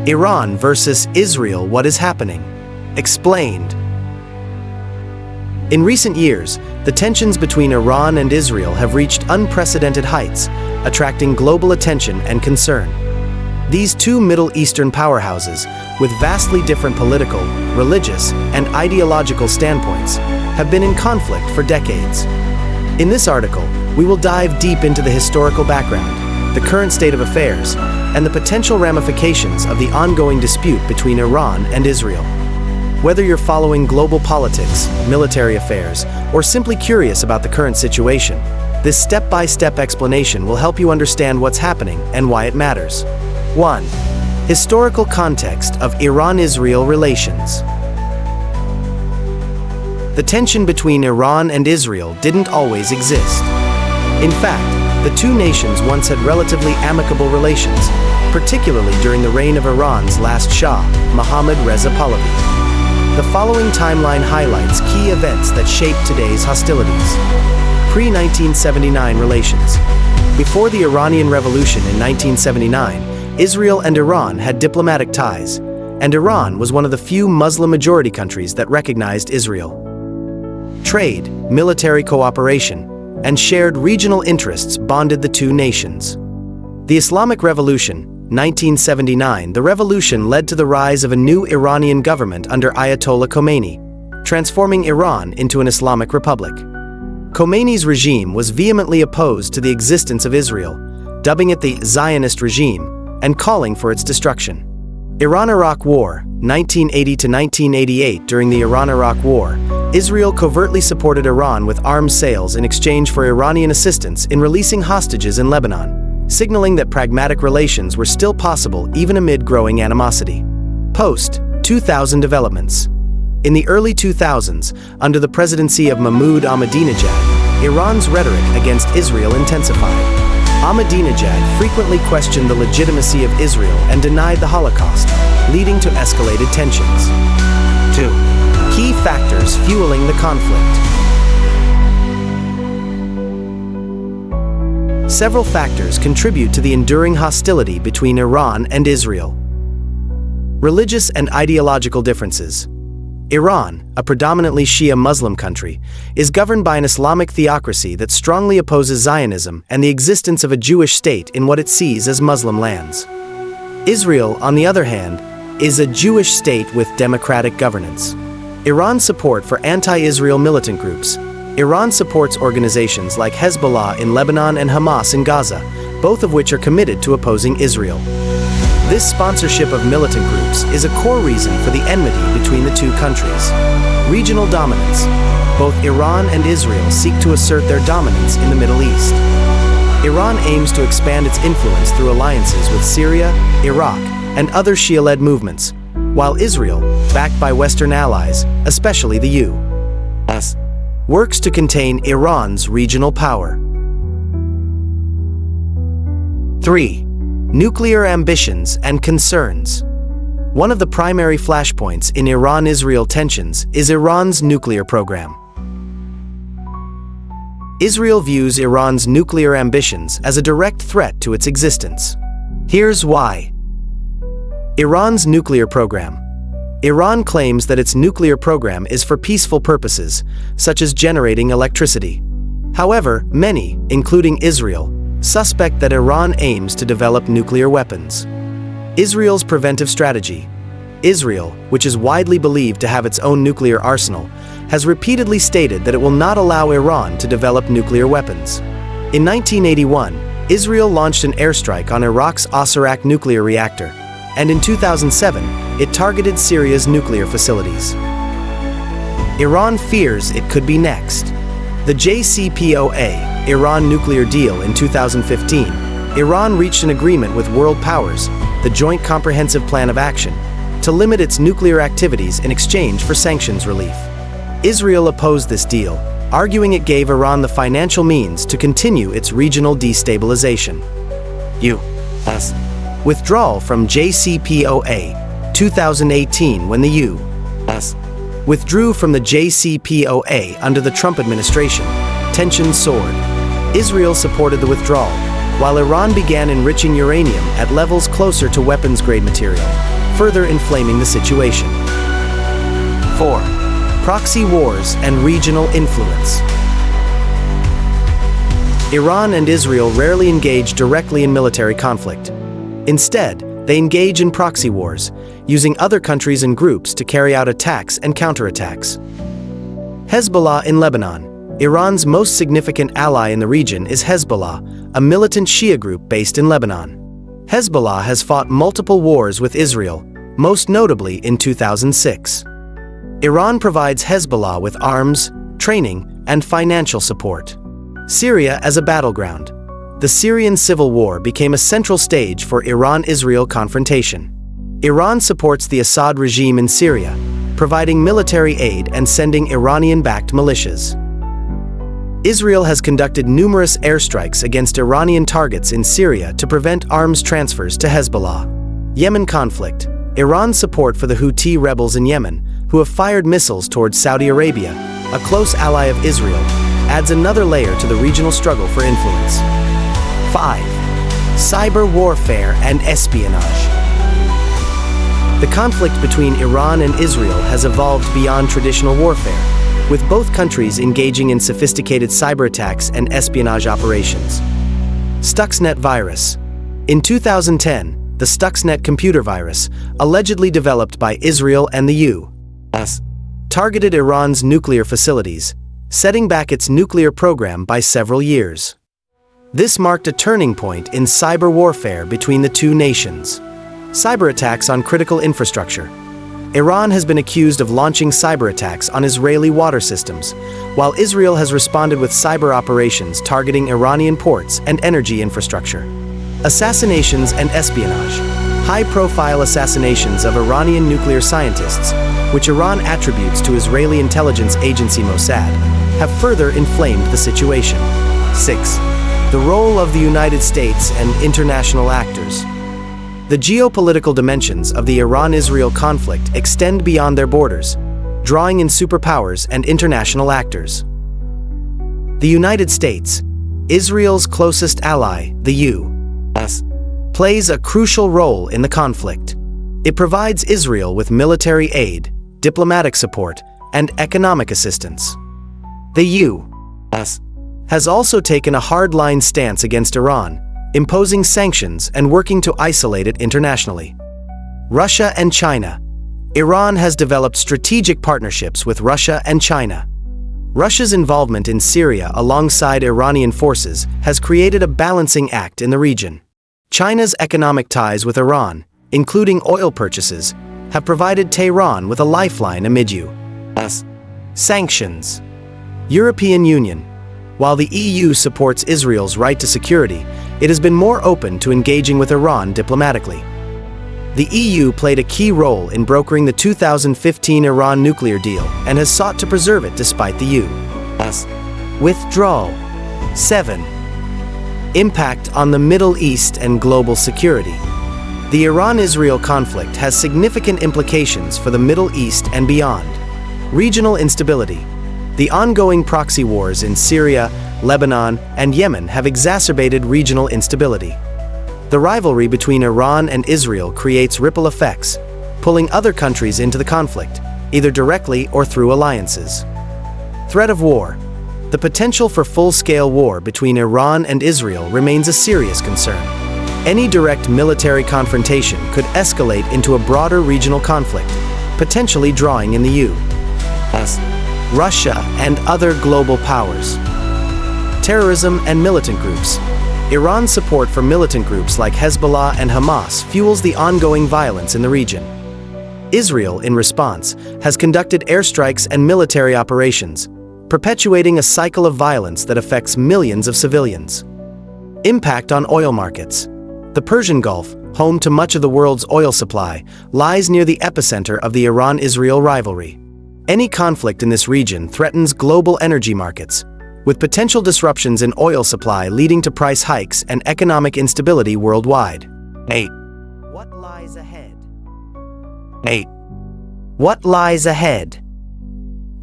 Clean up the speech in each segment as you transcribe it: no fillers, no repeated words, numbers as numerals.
Iran versus Israel. What is happening? Explained. In recent years, the tensions between Iran and Israel have reached unprecedented heights, attracting global attention and concern. These two Middle Eastern powerhouses, with vastly different political, religious, and ideological standpoints, have been in conflict for decades. In this article, we will dive deep into the historical background, the current state of affairs, and the potential ramifications of the ongoing dispute between Iran and Israel. Whether you're following global politics, military affairs, or simply curious about the current situation, this step-by-step explanation will help you understand what's happening and why it matters. 1. Historical context of Iran-Israel relations. The tension between Iran and Israel didn't always exist. In fact, the two nations once had relatively amicable relations, particularly during the reign of Iran's last Shah, Mohammad Reza Pahlavi. The following timeline highlights key events that shaped today's hostilities. Pre-1979 relations. Before the Iranian Revolution in 1979, Israel and Iran had diplomatic ties, and Iran was one of the few Muslim-majority countries that recognized Israel. Trade, military cooperation, and shared regional interests bonded the two nations. The Islamic Revolution, 1979. The revolution led to the rise of a new Iranian government under Ayatollah Khomeini, transforming Iran into an Islamic republic. Khomeini's regime was vehemently opposed to the existence of Israel, dubbing it the Zionist regime, and calling for its destruction. Iran-Iraq War, 1980 to 1988. During the Iran-Iraq War, Israel covertly supported Iran with arms sales in exchange for Iranian assistance in releasing hostages in Lebanon, signaling that pragmatic relations were still possible even amid growing animosity. Post-2000 developments. In the early 2000s, under the presidency of Mahmoud Ahmadinejad, Iran's rhetoric against Israel intensified. Ahmadinejad frequently questioned the legitimacy of Israel and denied the Holocaust, leading to escalated tensions. 2. Key factors fueling the conflict. Several factors contribute to the enduring hostility between Iran and Israel. Religious and ideological differences. Iran, a predominantly Shia Muslim country, is governed by an Islamic theocracy that strongly opposes Zionism and the existence of a Jewish state in what it sees as Muslim lands. Israel, on the other hand, is a Jewish state with democratic governance. Iran's support for anti-Israel militant groups. Iran supports organizations like Hezbollah in Lebanon and Hamas in Gaza, both of which are committed to opposing Israel. This sponsorship of militant groups is a core reason for the enmity between the two countries. Regional dominance. Both Iran and Israel seek to assert their dominance in the Middle East. Iran aims to expand its influence through alliances with Syria, Iraq, and other Shia-led movements, while Israel, backed by Western allies, especially the U.S., works to contain Iran's regional power. 3. Nuclear ambitions and concerns. One of the primary flashpoints in Iran-Israel tensions is Iran's nuclear program. Israel views Iran's nuclear ambitions as a direct threat to its existence. Here's why. Iran's nuclear program. Iran claims that its nuclear program is for peaceful purposes, such as generating electricity. However, many, including Israel, suspect that Iran aims to develop nuclear weapons. Israel's preventive strategy. Israel, which is widely believed to have its own nuclear arsenal, has repeatedly stated that it will not allow Iran to develop nuclear weapons. In 1981, Israel launched an airstrike on Iraq's Osirak nuclear reactor, and in 2007, it targeted Syria's nuclear facilities. Iran fears it could be next. The JCPOA, Iran nuclear deal in 2015, Iran reached an agreement with world powers, the Joint Comprehensive Plan of Action, to limit its nuclear activities in exchange for sanctions relief. Israel opposed this deal, arguing it gave Iran the financial means to continue its regional destabilization. U.S. withdrawal from JCPOA, 2018. When the U.S. withdrew from the JCPOA under the Trump administration, tensions soared. Israel supported the withdrawal, while Iran began enriching uranium at levels closer to weapons-grade material. further inflaming the situation. 4. Proxy wars and regional influence. Iran and Israel rarely engage directly in military conflict. Instead, they engage in proxy wars, using other countries and groups to carry out attacks and counterattacks. Hezbollah in Lebanon. Iran's most significant ally in the region is Hezbollah, a militant Shia group based in Lebanon. Hezbollah has fought multiple wars with Israel, most notably in 2006. Iran provides Hezbollah with arms, training, and financial support. Syria as a battleground. The Syrian civil war became a central stage for Iran-Israel confrontation. Iran supports the Assad regime in Syria, providing military aid and sending Iranian-backed militias. Israel has conducted numerous airstrikes against Iranian targets in Syria to prevent arms transfers to Hezbollah. Yemen conflict. Iran's support for the Houthi rebels in Yemen, who have fired missiles towards Saudi Arabia, a close ally of Israel, adds another layer to the regional struggle for influence. 5. Cyber warfare and espionage. The conflict between Iran and Israel has evolved beyond traditional warfare, with both countries engaging in sophisticated cyber attacks and espionage operations. Stuxnet virus. In 2010, the Stuxnet computer virus, allegedly developed by Israel and the U.S., targeted Iran's nuclear facilities, setting back its nuclear program by several years. This marked a turning point in cyber warfare between the two nations. Cyber attacks on critical infrastructure. Iran has been accused of launching cyber attacks on Israeli water systems, while Israel has responded with cyber operations targeting Iranian ports and energy infrastructure. Assassinations and espionage. High-profile assassinations of Iranian nuclear scientists, which Iran attributes to Israeli intelligence agency Mossad, have further inflamed the situation. 6. The role of the United States and international actors. The geopolitical dimensions of the Iran-Israel conflict extend beyond their borders, drawing in superpowers and international actors. The United States, Israel's closest ally, the U.S., plays a crucial role in the conflict. It provides Israel with military aid, diplomatic support, and economic assistance. The U.S. has also taken a hardline stance against Iran, imposing sanctions and working to isolate it internationally. Russia and China. Iran has developed strategic partnerships with Russia and China. Russia's involvement in Syria alongside Iranian forces has created a balancing act in the region. China's economic ties with Iran, including oil purchases, have provided Tehran with a lifeline amid U.S. sanctions. European Union. While the EU supports Israel's right to security, it has been more open to engaging with Iran diplomatically. The EU played a key role in brokering the 2015 Iran nuclear deal and has sought to preserve it despite the U.S. withdrawal. 7. Impact on the Middle East and global security. The Iran-Israel conflict has significant implications for the Middle East and beyond. Regional instability. The ongoing proxy wars in Syria, Lebanon, and Yemen have exacerbated regional instability. The rivalry between Iran and Israel creates ripple effects, pulling other countries into the conflict, either directly or through alliances. Threat of war. The potential for full-scale war between Iran and Israel remains a serious concern. Any direct military confrontation could escalate into a broader regional conflict, potentially drawing in the U.S., Russia, and other global powers. Terrorism and militant groups. Iran's support for militant groups like Hezbollah and Hamas fuels the ongoing violence in the region. Israel, in response, has conducted airstrikes and military operations, perpetuating a cycle of violence that affects millions of civilians. Impact on oil markets. The Persian Gulf, home to much of the world's oil supply, lies near the epicenter of the Iran-Israel rivalry. Any conflict in this region threatens global energy markets, with potential disruptions in oil supply leading to price hikes and economic instability worldwide. 8. What lies ahead? 8. What lies ahead?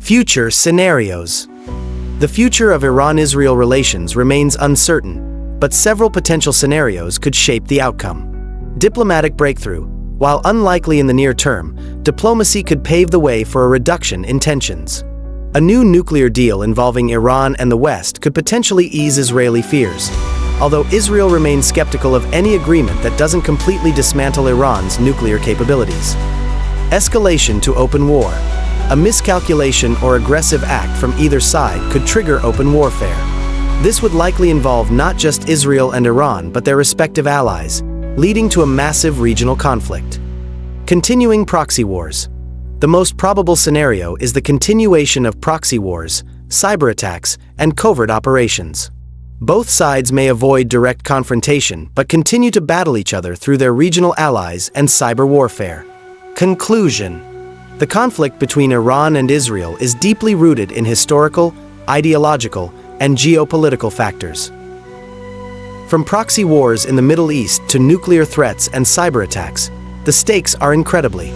Future scenarios. The future of Iran-Israel relations remains uncertain, but several potential scenarios could shape the outcome. Diplomatic breakthrough. While unlikely in the near term, diplomacy could pave the way for a reduction in tensions. A new nuclear deal involving Iran and the West could potentially ease Israeli fears, although Israel remains skeptical of any agreement that doesn't completely dismantle Iran's nuclear capabilities. Escalation to open war. A miscalculation or aggressive act from either side could trigger open warfare. This would likely involve not just Israel and Iran but their respective allies, leading to a massive regional conflict. Continuing proxy wars. The most probable scenario is the continuation of proxy wars, cyber attacks, and covert operations. Both sides may avoid direct confrontation but continue to battle each other through their regional allies and cyber warfare. Conclusion. The conflict between Iran and Israel is deeply rooted in historical, ideological, and geopolitical factors. From proxy wars in the Middle East to nuclear threats and cyber attacks, the stakes are incredibly